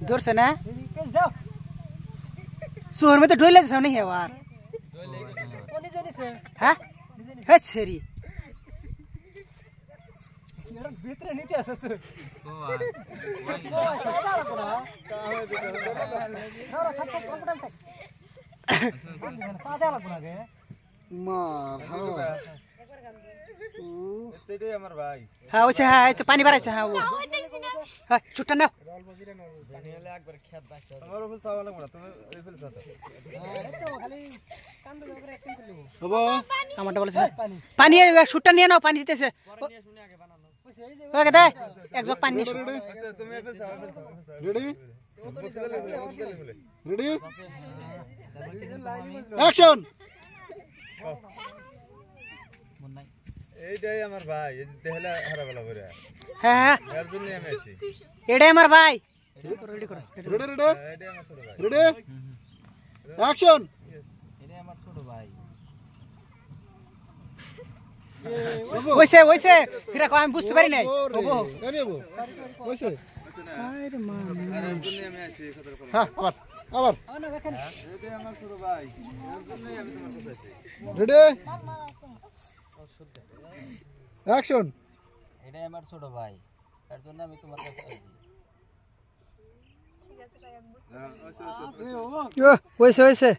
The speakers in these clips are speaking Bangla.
ধরছে না শহর মধ্যে ঢইলে যাও না হেওয়ার হ্যাঁ হ্যাঁ ছেড়ি ভিতরে নিতে আসছ হ্যাঁ ওছে হ্যাঁ তো পানি বাড়াইছে হ্যাঁ হ্যাঁ ছুটটা নাও আমারটা বলেছে পানি শুটটা নিয়ে নাও পানি দিতেছে এক জগ পানি রেডি রেডি অ্যাকশন এইটাই আমার ভাই দেহলা হারাবেলা করে হ্যাঁ এর জন্য আমি আছি এটাই আমার ভাই রেডি করো রেডি রেডি এইটাই আমার ছোট ভাই রেডি অ্যাকশন এটাই আমার ছোট ভাই ওইছে ওইছে ফিরা আমি বুঝতে পারি নাই আরে বো ওইছে আরে মা এর জন্য আমি আছি খতর করে হ্যাঁ আবার আবার এইটাই আমার ছোট ভাই এর জন্য আমি তোমার কাছে আছি রেডি অ্যাকশন এটাই আমার ছোট ভাই এর জন্য আমি তোমার কাছে আছি ওইছে ওইছে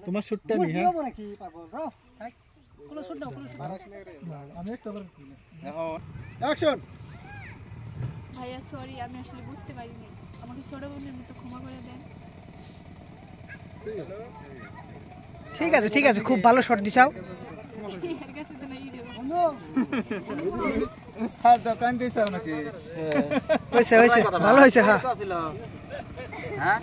তোমার শুটটা নি হ্যাঁ আমি একটা বার দেখো অ্যাকশন ভাইয়া সরি আমি আসলে বুঝতে পারিনি আমাকে ছোট বোনের মতো ক্ষমা করে দেন ঠিক আছে খুব ভালো শট দিছাও এর কাছে তো নাই রে স্যার দোকান দিছাও নাকি ওইছে ওইছে ভালো হইছে হ্যাঁ হ্যাঁ